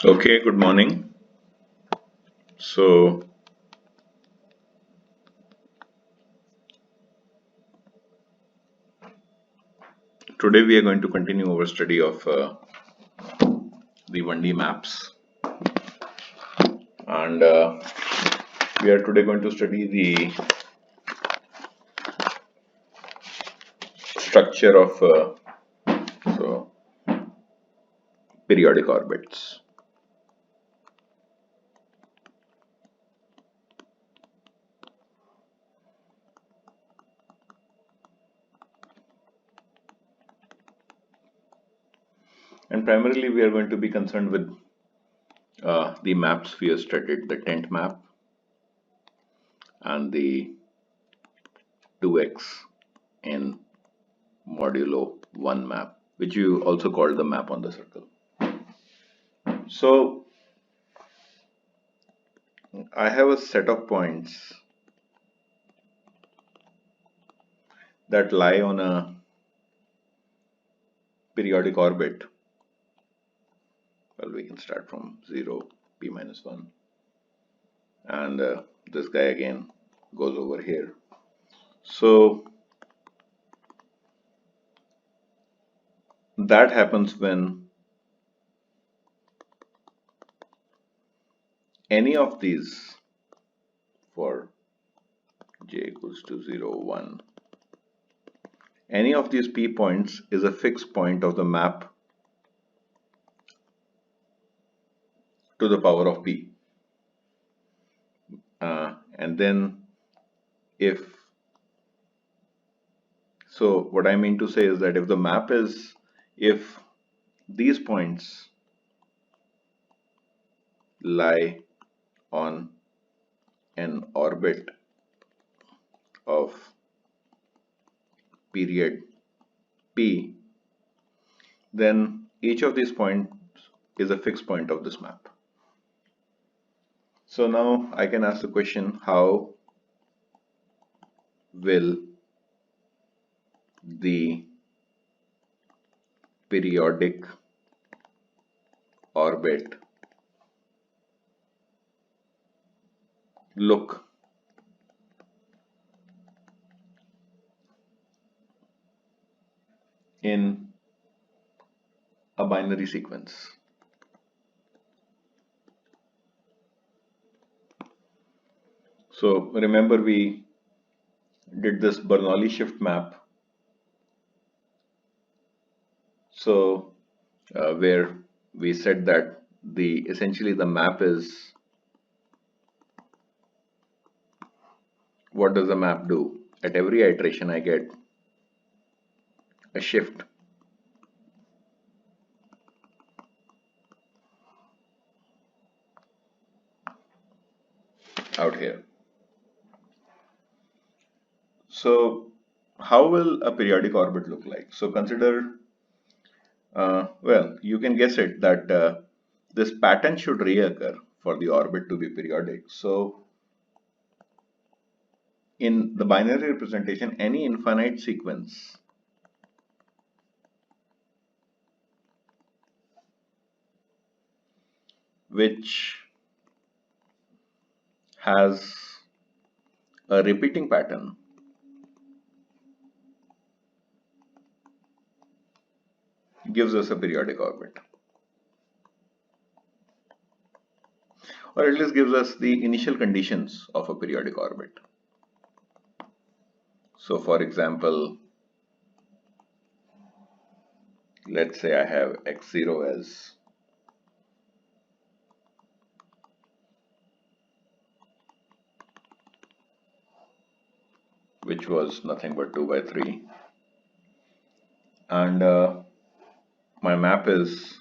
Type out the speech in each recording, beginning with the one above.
Okay, good morning. So, today we are going to continue our study of the 1D maps, and we are today going to study the structure of so periodic orbits. And primarily, we are going to be concerned with the maps we have studied, the tent map and the 2x in modulo 1 map, which you also call the map on the circle. So, I have a set of points that lie on a periodic orbit. Well, we can start from 0, p minus 1, and this guy again goes over here. So that happens when any of these, for j equals to 0, 1, any of these p points is a fixed point of the map to the power of p. And then if, so what I mean to say is that if the map is, if these points lie on an orbit of period p, then each of these points is a fixed point of this map. So now I can ask the question, how will the periodic orbit look in a binary sequence? So remember, we did this Bernoulli shift map. So where we said that essentially the map is, what does the map do? At every iteration I get a shift out here. So how will a periodic orbit look like? So consider, well, you can guess it that this pattern should reoccur for the orbit to be periodic. So in the binary representation, any infinite sequence which has a repeating pattern gives us a periodic orbit, or at least gives us the initial conditions of a periodic orbit. So for example, let's say I have x0 as which was nothing but 2 by 3, and my map is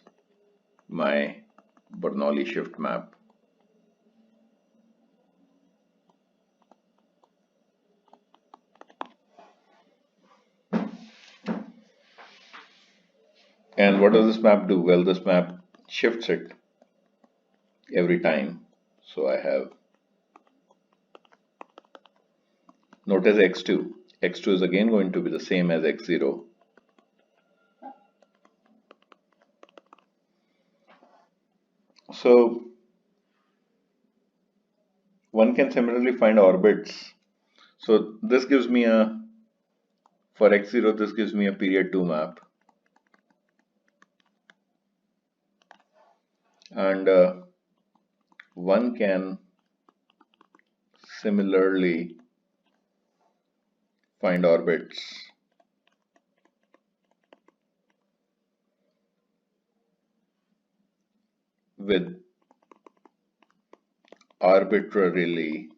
my Bernoulli shift map. And what does this map do? Well, this map shifts it every time. So I have, notice x2. x2 is again going to be the same as x0. So one can similarly find orbits. So this gives me a, for x0, this gives me a period 2 map. And one can similarly find orbits with arbitrarily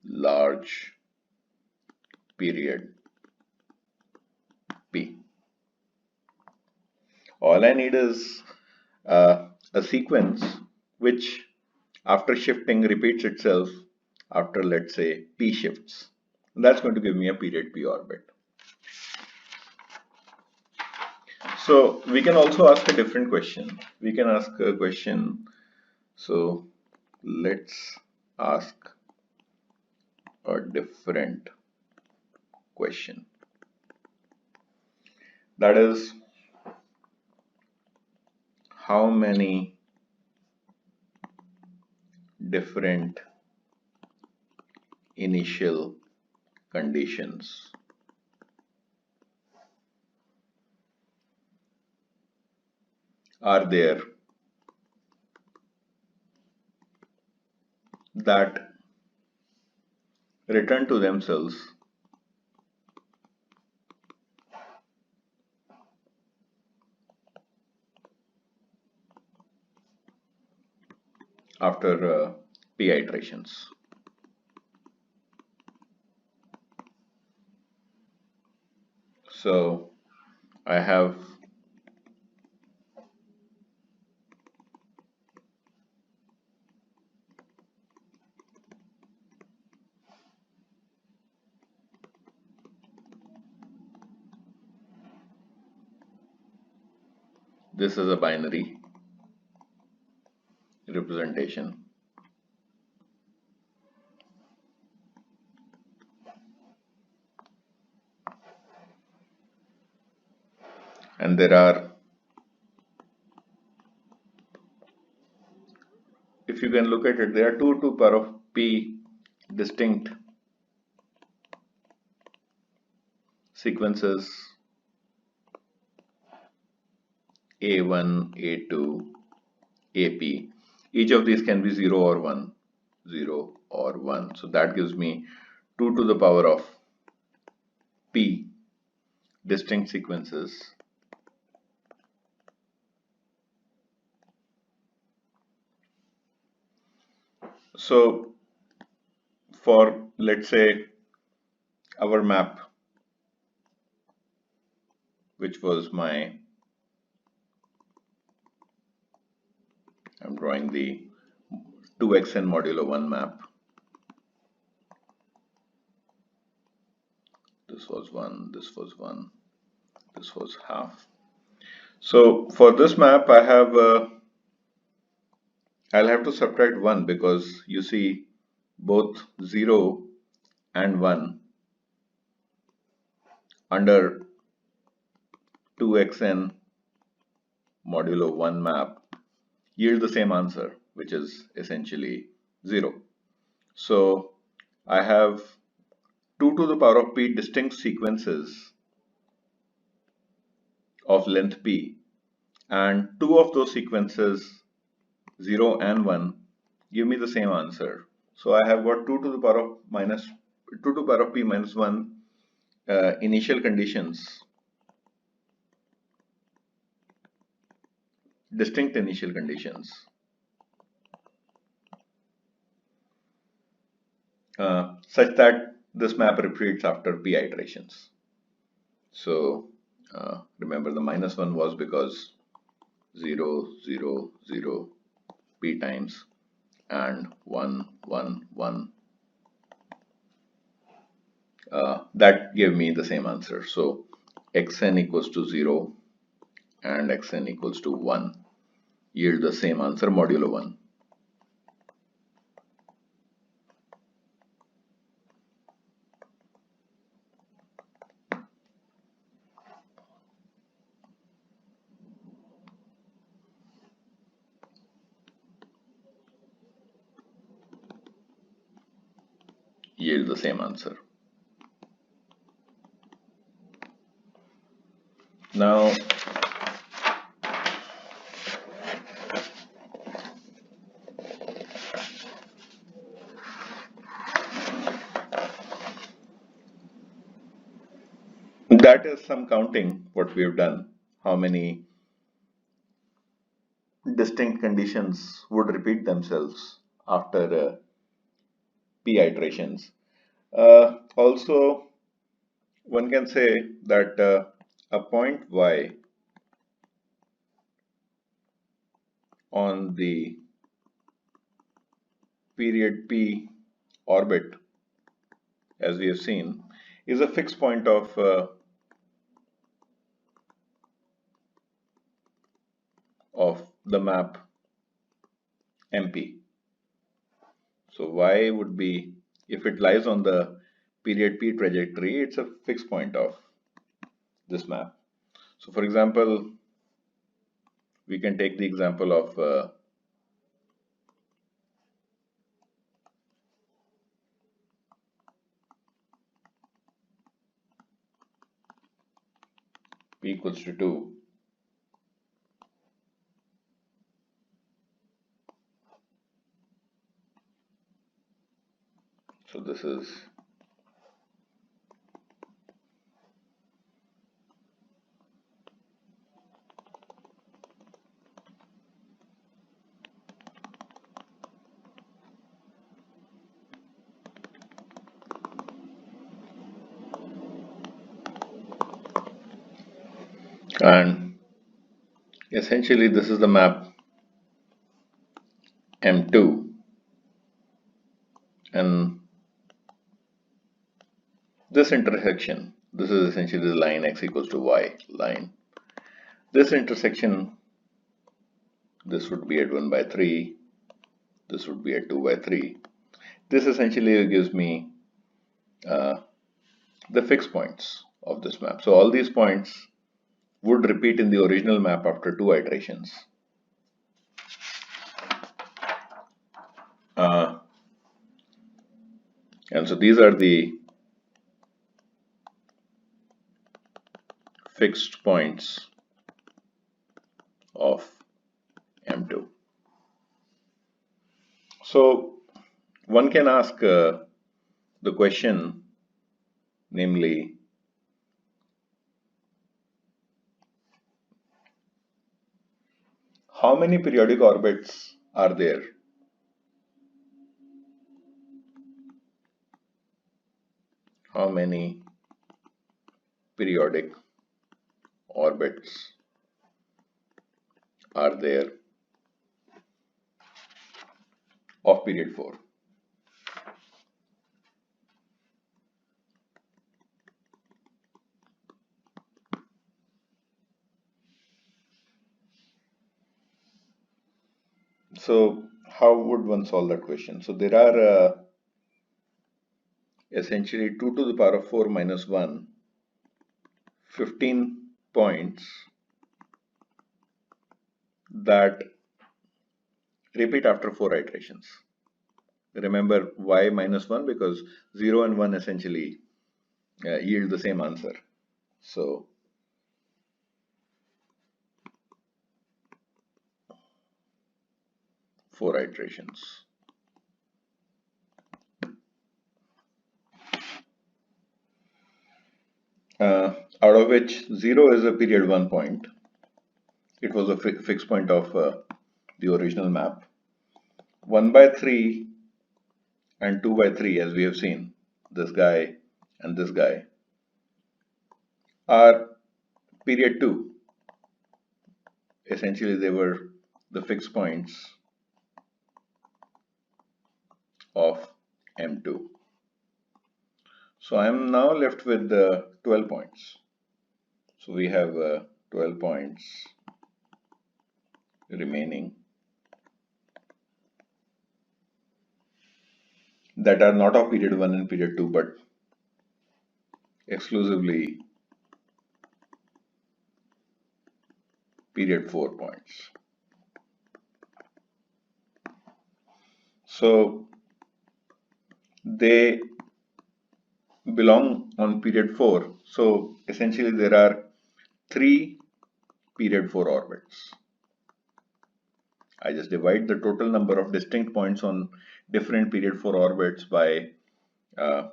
large period p. All I need is a sequence which after shifting repeats itself after, let's say, p shifts. And that's going to give me a period p orbit. So we can also ask a different question. We can ask a question. So let's ask a different question. That is, how many different initial conditions are there that return to themselves after p iterations. So I have this is a binary representation. And there are, if you can look at it, there are 2 to the power of p distinct sequences, A1, A2, AP. Each of these can be 0 or 1, 0 or 1. So that gives me 2 to the power of p distinct sequences. So for, let's say, our map, which was my, I'm drawing the 2xn modulo 1 map. This was 1, this was 1, this was half. So for this map, I have I'll have to subtract 1 because you see both 0 and 1 under 2xn modulo 1 map yield the same answer, which is essentially 0. So I have 2 to the power of p distinct sequences of length p, and 2 of those sequences, 0 and 1, give me the same answer. So I have got 2 to the power of minus 2 to the power of p minus 1 initial conditions, distinct initial conditions, such that this map repeats after p iterations. So remember, the minus 1 was because 0, 0, 0 p times and 1, 1, 1. That gave me the same answer. So xn equals to 0 and xn equals to 1 yield the same answer modulo 1. yield the same answer. Now, that is some counting what we have done. How many distinct conditions would repeat themselves after p iterations. Also, one can say that a point y on the period p orbit, as we have seen, is a fixed point of the map MP. So y would be, if it lies on the period p trajectory, it's a fixed point of this map. So for example, we can take the example of p equals to 2. So this is and essentially this is the map M2, and this intersection, this is essentially the line x equals to y line. This intersection, this would be at 1 by 3, this would be at 2 by 3. This essentially gives me the fixed points of this map. So all these points would repeat in the original map after 2 iterations. And so these are the fixed points of M2. So one can ask the question, namely, how many periodic orbits are there? How many periodic orbits are there of period 4? So how would one solve that question? So there are essentially 2 to the power of 4 minus 1, 15 points that repeat after 4 iterations. Remember y minus 1 because 0 and 1 essentially yield the same answer. So four iterations. Out of which 0 is a period 1 point. It was a fixed point of the original map. 1 by 3 and 2 by 3, as we have seen, this guy and this guy, are period 2. Essentially, they were the fixed points of M2. So I am now left with 12 points. So we have 12 points remaining that are not of period 1 and period 2 but exclusively period 4 points. So they belong on period 4. So essentially there are 3 period 4 orbits. I just divide the total number of distinct points on different period 4 orbits by uh,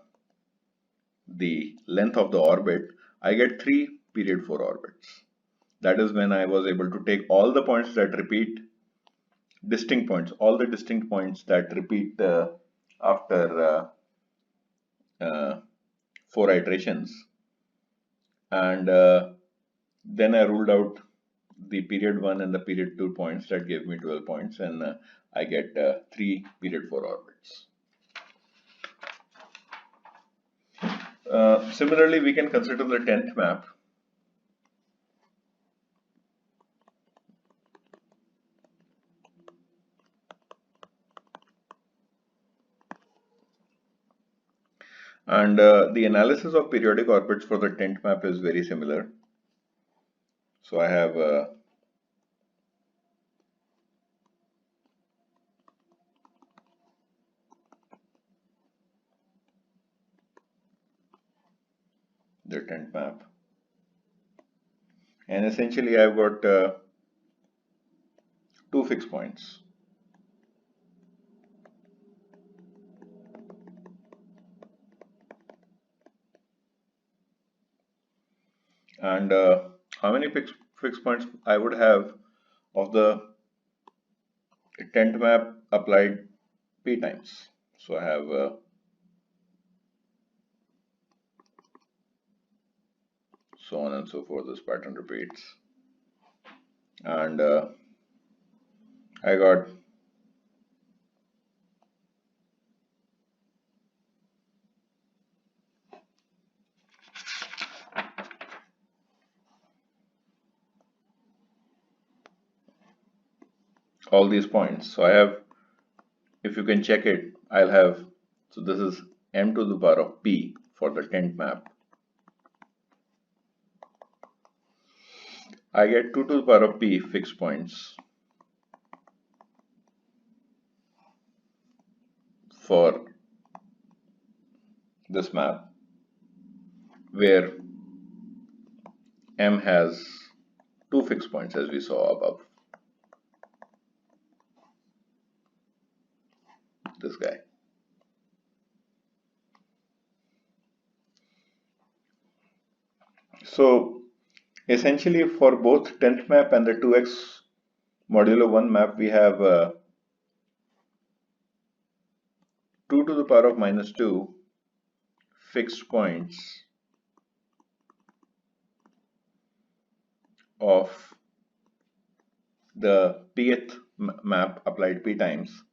the length of the orbit. I get 3 period 4 orbits. That is when I was able to take all the points that repeat, distinct points, all the distinct points that repeat after 4 iterations, and then I ruled out the period 1 and the period 2 points that gave me 12 points, and I get 3 period 4 orbits. Similarly, we can consider the 10th map. And the analysis of periodic orbits for the 10th map is very similar. So I have the 10th map, and essentially I've got 2 fixed points. And how many fixed points I would have of the 10th map applied p times. So I have so on and so forth. This pattern repeats, and I got all these points. So I have, if you can check it, I'll have, so this is m to the power of p for the 10th map. I get 2 to the power of p fixed points for this map, where m has 2 fixed points as we saw above. This guy. So essentially for both 10th map and the 2x modulo 1 map, we have 2 to the power of minus 2 fixed points of the pth map applied p times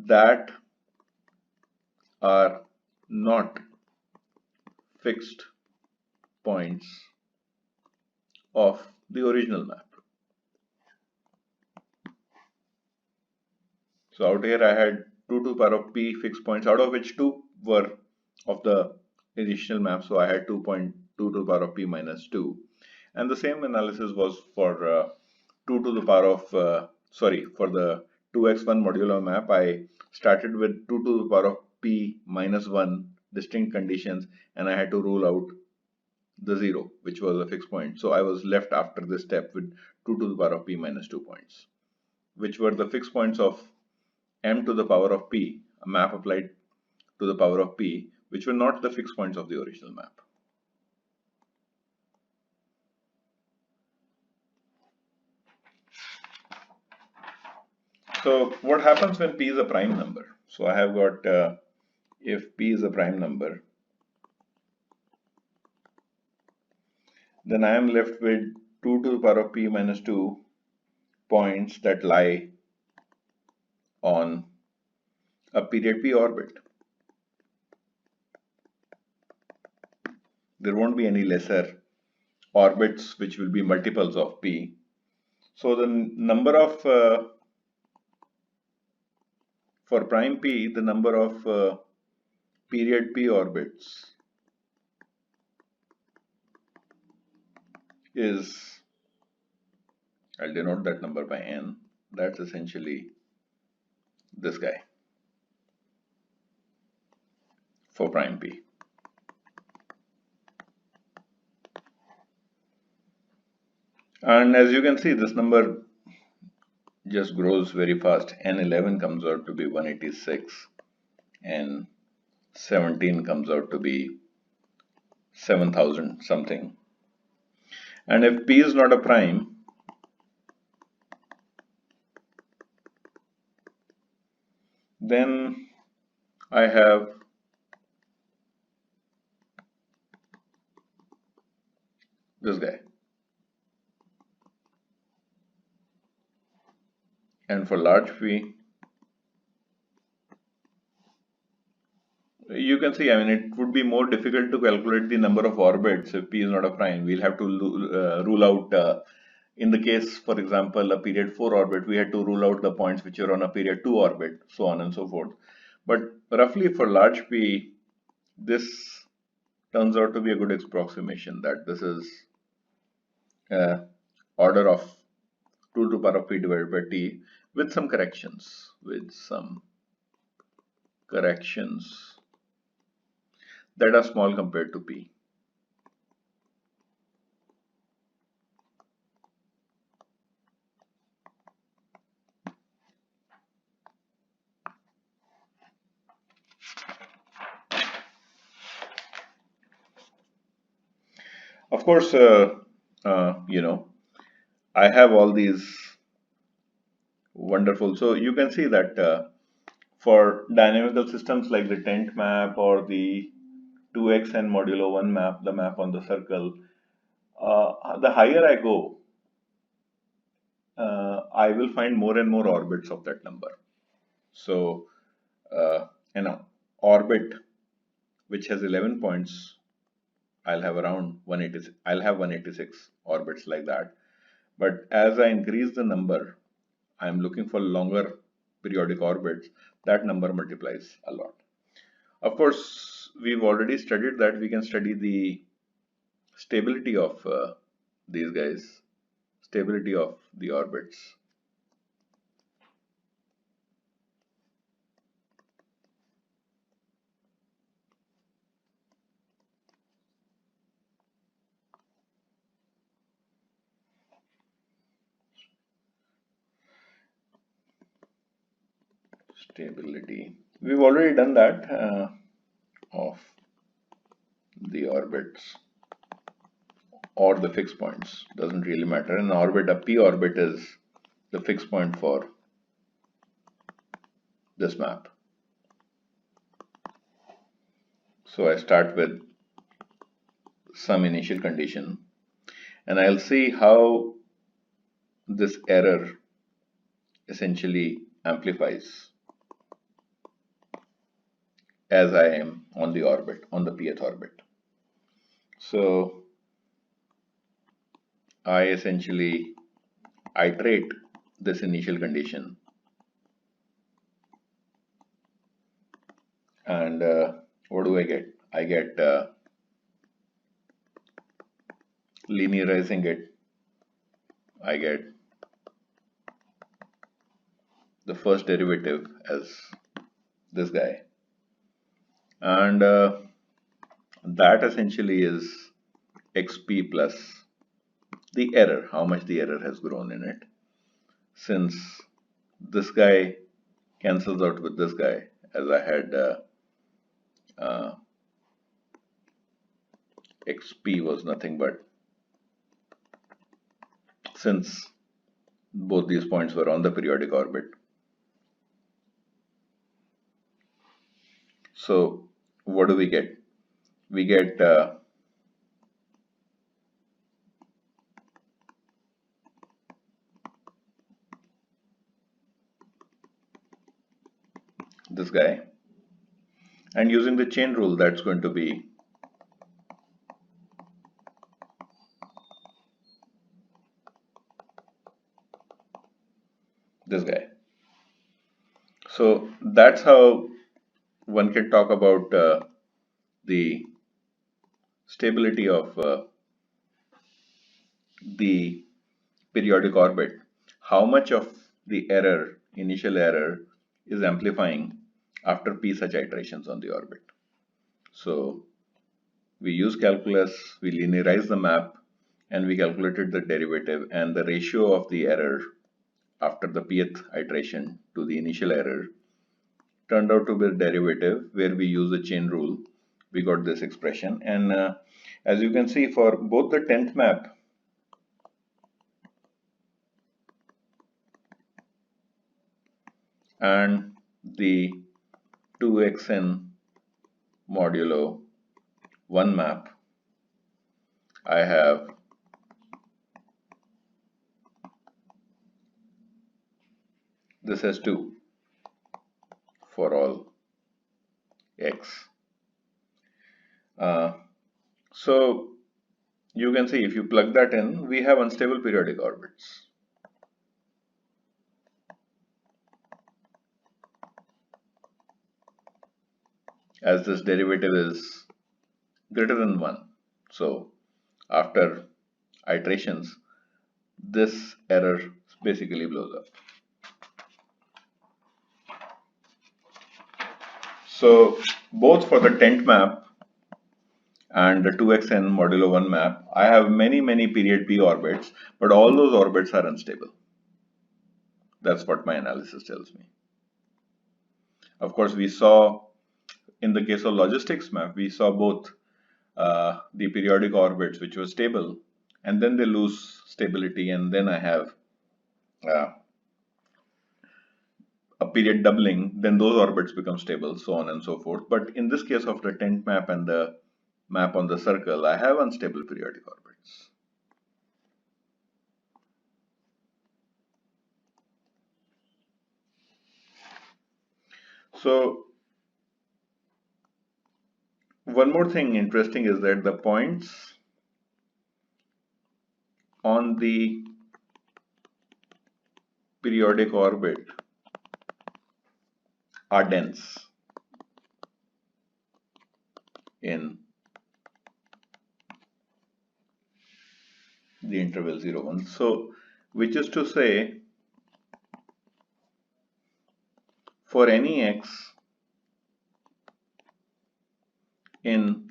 that are not fixed points of the original map. So out here I had 2 to the power of p fixed points, out of which 2 were of the initial map. So I had 2.2 to the power of p minus 2. And the same analysis was for 2 to the power of, for the 2x1 modulo map. I started with 2 to the power of p minus 1 distinct conditions, and I had to rule out the 0, which was a fixed point. So I was left after this step with 2 to the power of p minus 2 points, which were the fixed points of m to the power of p, a map applied to the power of p, which were not the fixed points of the original map. So what happens when p is a prime number? So I have got, if p is a prime number, then I am left with 2 to the power of p minus 2 points that lie on a period p orbit. There won't be any lesser orbits which will be multiples of p. So the number of, for prime p, the number of period p orbits is, I'll denote that number by n. That's essentially this guy for prime p. And as you can see, this number just grows very fast. N11 comes out to be 186, and 17 comes out to be 7,000 something. And if P is not a prime, then I have this guy. And for large P, you can see, I mean, it would be more difficult to calculate the number of orbits if P is not a prime. We'll have to rule out, in the case, for example, a period 4 orbit, we had to rule out the points which are on a period 2 orbit, so on and so forth. But roughly for large P, this turns out to be a good approximation that this is order of 2 to the power of P divided by T with some corrections, that are small compared to P. Of course, I have all these wonderful. So you can see that for dynamical systems like the tent map or the 2xn modulo 1 map, the map on the circle, the higher I go, I will find more and more orbits of that number. So, an orbit which has 11 points, I'll have around 186. I'll have 186 orbits like that. But as I increase the number, I'm looking for longer periodic orbits. That number multiplies a lot. Of course, we've already studied that. We can study the stability of these guys, stability of the orbits. Stability. We've already done that of the orbits or the fixed points. Doesn't really matter. An orbit, a p orbit is the fixed point for this map. So I start with some initial condition and I'll see how this error essentially amplifies as I am on the orbit, on the pth orbit. So I essentially iterate this initial condition and what do I get? I get linearizing it. I get the first derivative as this guy, and that essentially is xp plus the error, how much the error has grown in it. Since this guy cancels out with this guy, as I had xp was nothing but, since both these points were on the periodic orbit. So what do we get? We get this guy, and using the chain rule, that's going to be this guy. So that's how one can talk about the stability of the periodic orbit. How much of the error, initial error, is amplifying after p such iterations on the orbit. So we use calculus, we linearize the map, and we calculated the derivative, and the ratio of the error after the pth iteration to the initial error turned out to be the derivative, where we use the chain rule. We got this expression, and as you can see, for both the 10th map and the 2xn modulo 1 map, I have this as 2 for all x. So you can see, if you plug that in, we have unstable periodic orbits. As this derivative is greater than 1. So after iterations, this error basically blows up. So both for the 10th map and the 2xn modulo 1 map, I have many period p orbits, but all those orbits are unstable. That's what my analysis tells me. Of course, we saw in the case of logistics map, we saw both the periodic orbits which were stable, and then they lose stability, and then I have a period doubling, then those orbits become stable, so on and so forth. But in this case of the 10th map and the map on the circle, I have unstable periodic orbits. So one more thing interesting is that the points on the periodic orbit are dense in the interval 0, 1. So which is to say, for any x in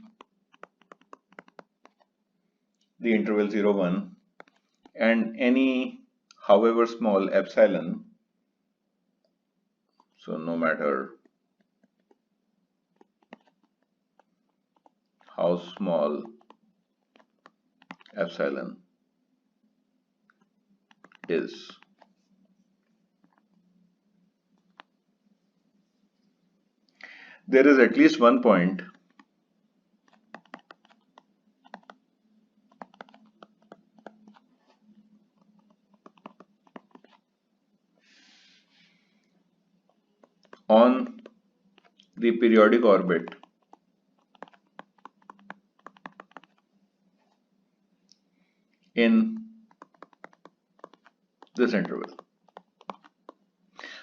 the interval 0, 1 and any however small epsilon, so no matter how small epsilon is, there is at least one point on the periodic orbit in this interval.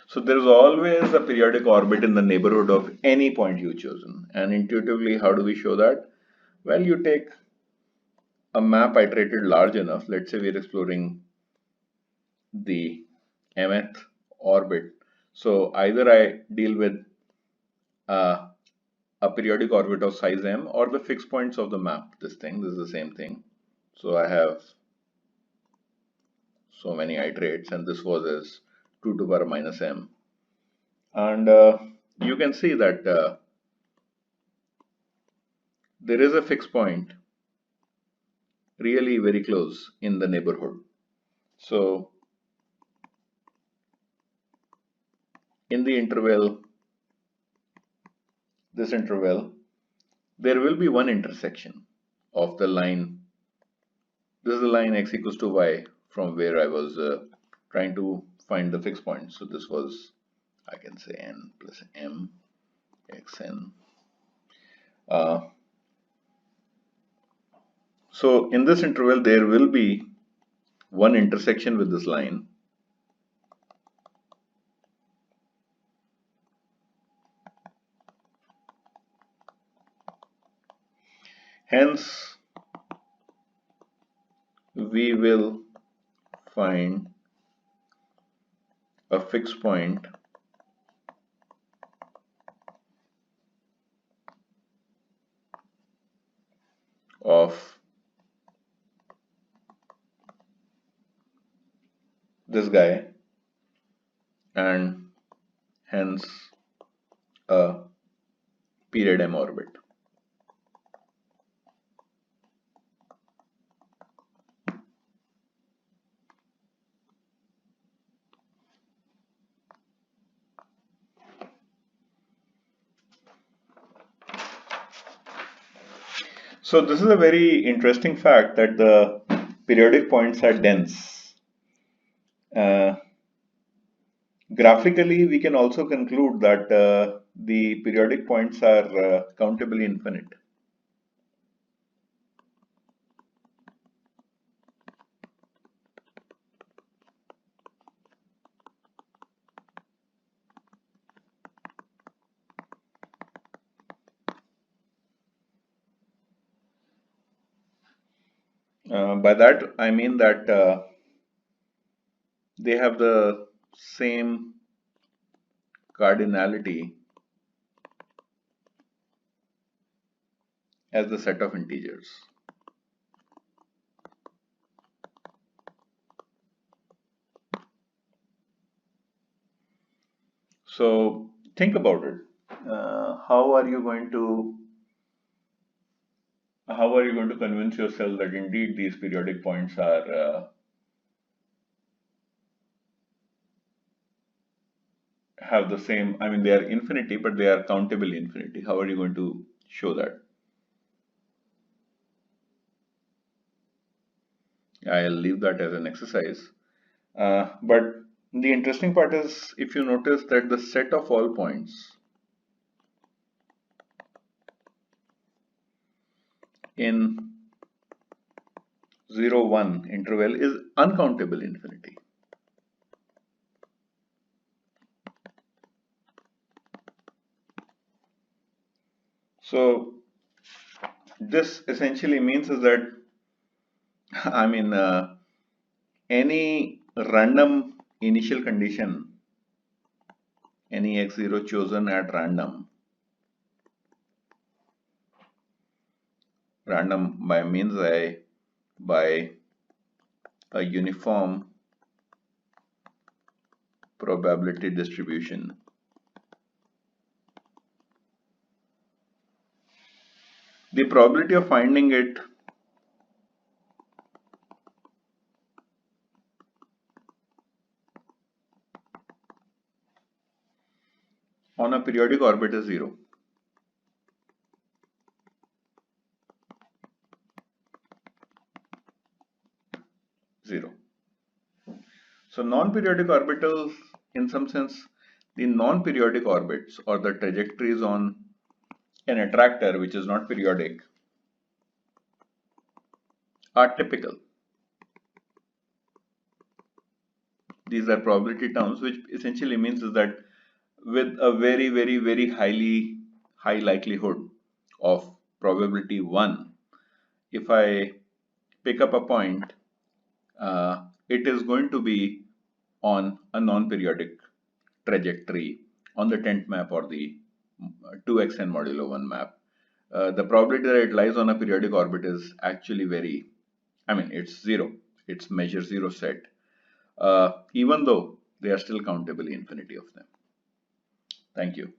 So there is always a periodic orbit in the neighborhood of any point you've chosen. And intuitively, how do we show that? Well, you take a map iterated large enough. Let's say we're exploring the mth orbit. So either I deal with a periodic orbit of size m or the fixed points of the map. This is the same thing. So I have so many iterates, and this was as 2 to the power minus m. And you can see that there is a fixed point really very close in the neighborhood. So in the interval, this interval, there will be one intersection of the line. This is the line x equals to y from where I was trying to find the fixed point. So this was, I can say, n plus m xn. So in this interval, there will be one intersection with this line. Hence, we will find a fixed point of this guy, and hence a period M orbit. So this is a very interesting fact that the periodic points are dense. Uh, Graphically, we can also conclude that the periodic points are countably infinite. By that, I mean that they have the same cardinality as the set of integers. So think about it. How are you going to convince yourself that indeed these periodic points are have the same, I mean, they are infinity, but they are countable infinity. How are you going to show that? I'll leave that as an exercise. But the interesting part is, if you notice that the set of all points in 0, 1 interval is uncountable infinity. So this essentially means is that I mean any random initial condition, any x0 chosen at random by means by a uniform probability distribution, the probability of finding it on a periodic orbit is 0. So non-periodic orbitals, in some sense, the non-periodic orbits or the trajectories on an attractor which is not periodic are typical. These are probability terms, which essentially means is that with a very, very, very high likelihood of probability 1, if I pick up a point, it is going to be on a non-periodic trajectory on the tent map or the 2xn modulo 1 map. The probability that it lies on a periodic orbit is actually very, I mean, it's 0. It's measure 0 set, even though they are still countable infinity of them. Thank you.